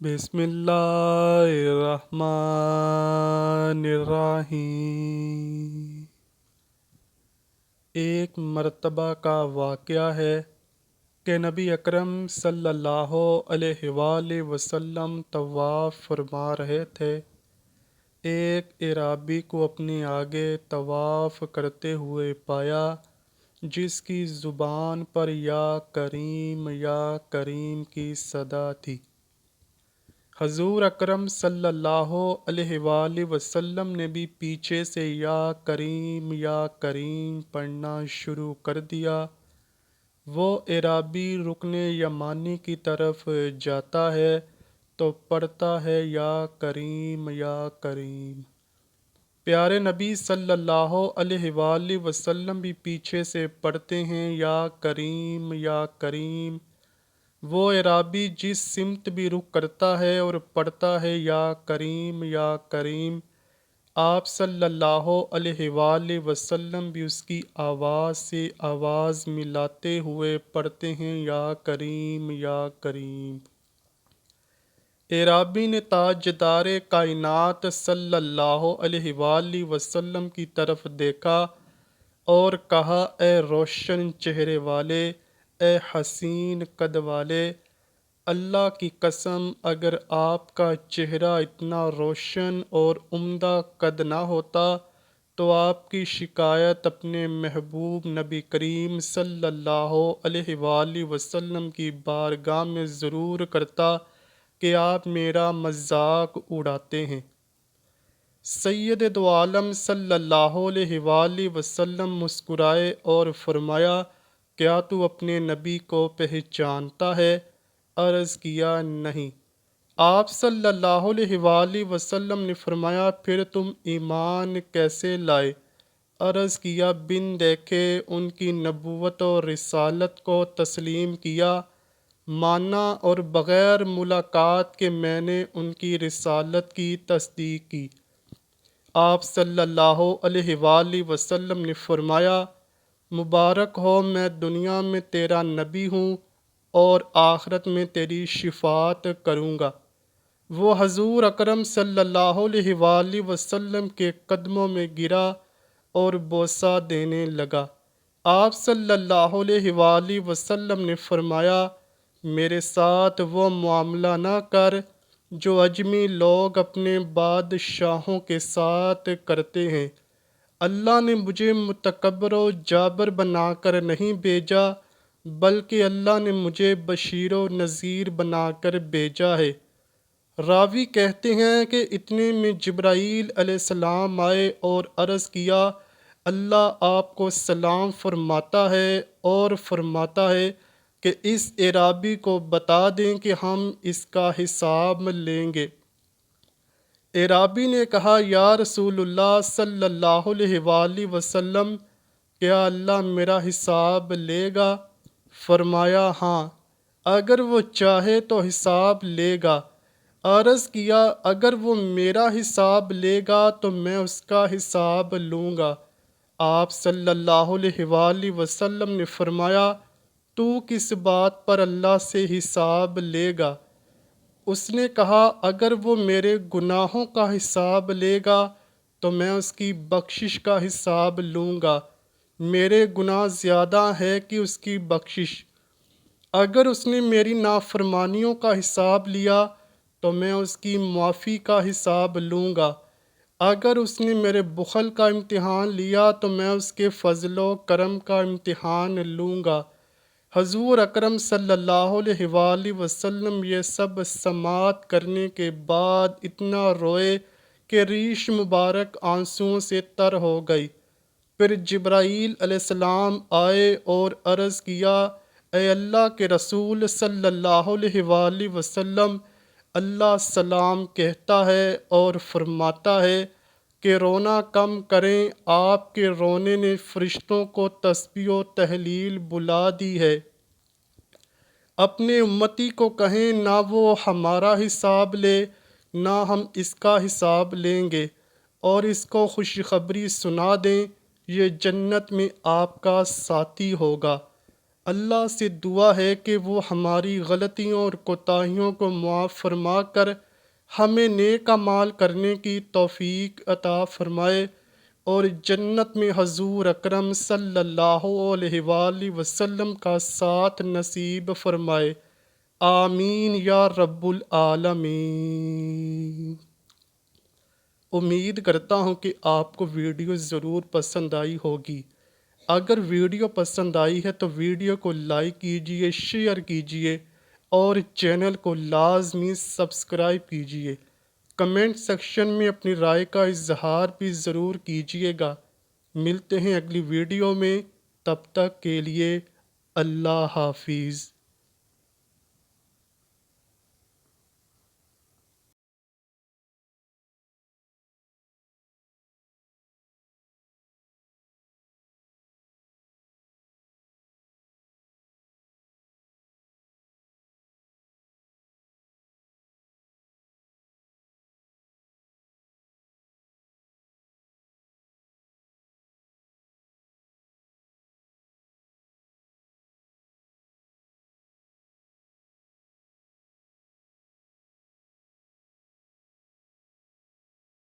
بسم اللہ الرحمن الرحیم۔ ایک مرتبہ کا واقعہ ہے کہ نبی اکرم صلی اللہ علیہ وآلہ وسلم طواف فرما رہے تھے۔ ایک اعرابی کو اپنے آگے طواف کرتے ہوئے پایا، جس کی زبان پر یا کریم کی صدا تھی۔ حضور اکرم صلی اللہ علیہ وآلہ وسلم نے بھی پیچھے سے یا کریم پڑھنا شروع کر دیا۔ وہ اعرابی رکن یمانی کی طرف جاتا ہے تو پڑھتا ہے یا کریم۔ پیارے نبی صلی اللہ علیہ وآلہ وسلم بھی پیچھے سے پڑھتے ہیں یا کریم۔ وہ اعرابی جس سمت بھی رخ کرتا ہے اور پڑھتا ہے یا کریم، آپ صلی اللہ علیہ وآلہ وسلم بھی اس کی آواز سے آواز ملاتے ہوئے پڑھتے ہیں یا کریم۔ اعرابی نے تاجدار کائنات صلی اللہ علیہ وآلہ وسلم کی طرف دیکھا اور کہا، اے روشن چہرے والے، اے حسین قد والے، اللہ کی قسم اگر آپ کا چہرہ اتنا روشن اور عمدہ قد نہ ہوتا تو آپ کی شکایت اپنے محبوب نبی کریم صلی اللہ علیہ وآلہ وسلم کی بارگاہ میں ضرور کرتا کہ آپ میرا مذاق اڑاتے ہیں۔ سید دو عالم صلی اللہ علیہ وآلہ وسلم مسکرائے اور فرمایا، کیا تو اپنے نبی کو پہچانتا ہے؟ عرض کیا، نہیں۔ آپ صلی اللہ علیہ وآلہ وسلم نے فرمایا، پھر تم ایمان کیسے لائے؟ عرض کیا، بن دیکھے ان کی نبوت اور رسالت کو تسلیم کیا، مانا، اور بغیر ملاقات کے میں نے ان کی رسالت کی تصدیق کی۔ آپ صلی اللہ علیہ وآلہ وسلم نے فرمایا، مبارک ہو، میں دنیا میں تیرا نبی ہوں اور آخرت میں تیری شفاعت کروں گا۔ وہ حضور اکرم صلی اللہ علیہ وآلہ وسلم کے قدموں میں گرا اور بوسہ دینے لگا۔ آپ صلی اللہ علیہ وآلہ وسلم نے فرمایا، میرے ساتھ وہ معاملہ نہ کر جو عجمی لوگ اپنے بادشاہوں کے ساتھ کرتے ہیں۔ اللہ نے مجھے متکبر و جابر بنا کر نہیں بھیجا، بلکہ اللہ نے مجھے بشیر و نذیر بنا کر بھیجا ہے۔ راوی کہتے ہیں کہ اتنے میں جبرائیل علیہ السلام آئے اور عرض کیا، اللہ آپ کو سلام فرماتا ہے اور فرماتا ہے کہ اس اعرابی کو بتا دیں کہ ہم اس کا حساب لیں گے۔ اعرابی نے کہا، یا رسول اللہ صلی اللہ علیہ وآلہ وسلم، کیا اللہ میرا حساب لے گا؟ فرمایا، ہاں، اگر وہ چاہے تو حساب لے گا۔ عرض کیا، اگر وہ میرا حساب لے گا تو میں اس کا حساب لوں گا۔ آپ صلی اللہ علیہ وآلہ وسلم نے فرمایا، تو کس بات پر اللہ سے حساب لے گا؟ اس نے کہا، اگر وہ میرے گناہوں کا حساب لے گا تو میں اس کی بخشش کا حساب لوں گا۔ میرے گناہ زیادہ ہے کہ اس کی بخشش۔ اگر اس نے میری نافرمانیوں کا حساب لیا تو میں اس کی معافی کا حساب لوں گا۔ اگر اس نے میرے بخل کا امتحان لیا تو میں اس کے فضل و کرم کا امتحان لوں گا۔ حضور اکرم صلی اللہ علیہ وآلہ وسلم یہ سب سماعت کرنے کے بعد اتنا روئے کہ ریش مبارک آنسوؤں سے تر ہو گئی۔ پھر جبرائیل علیہ السلام آئے اور عرض کیا، اے اللہ کے رسول صلی اللہ علیہ وآلہ وسلم، اللہ سلام کہتا ہے اور فرماتا ہے کہ رونا کم کریں، آپ کے رونے نے فرشتوں کو تسبیح و تہلیل بلا دی ہے۔ اپنے امتی کو کہیں نہ وہ ہمارا حساب لے نہ ہم اس کا حساب لیں گے، اور اس کو خوشخبری سنا دیں، یہ جنت میں آپ کا ساتھی ہوگا۔ اللہ سے دعا ہے کہ وہ ہماری غلطیوں اور کوتاہیوں کو معاف فرما کر ہمیں نیک اعمال کرنے کی توفیق عطا فرمائے اور جنت میں حضور اکرم صلی اللہ علیہ وآلہ وسلم کا ساتھ نصیب فرمائے، آمین یا رب العالمین۔ امید کرتا ہوں کہ آپ کو ویڈیو ضرور پسند آئی ہوگی۔ اگر ویڈیو پسند آئی ہے تو ویڈیو کو لائک کیجئے، شیئر کیجئے اور چینل کو لازمی سبسکرائب کیجئے۔ کمنٹ سیکشن میں اپنی رائے کا اظہار بھی ضرور کیجئے گا۔ ملتے ہیں اگلی ویڈیو میں، تب تک کے لیے اللہ حافظ۔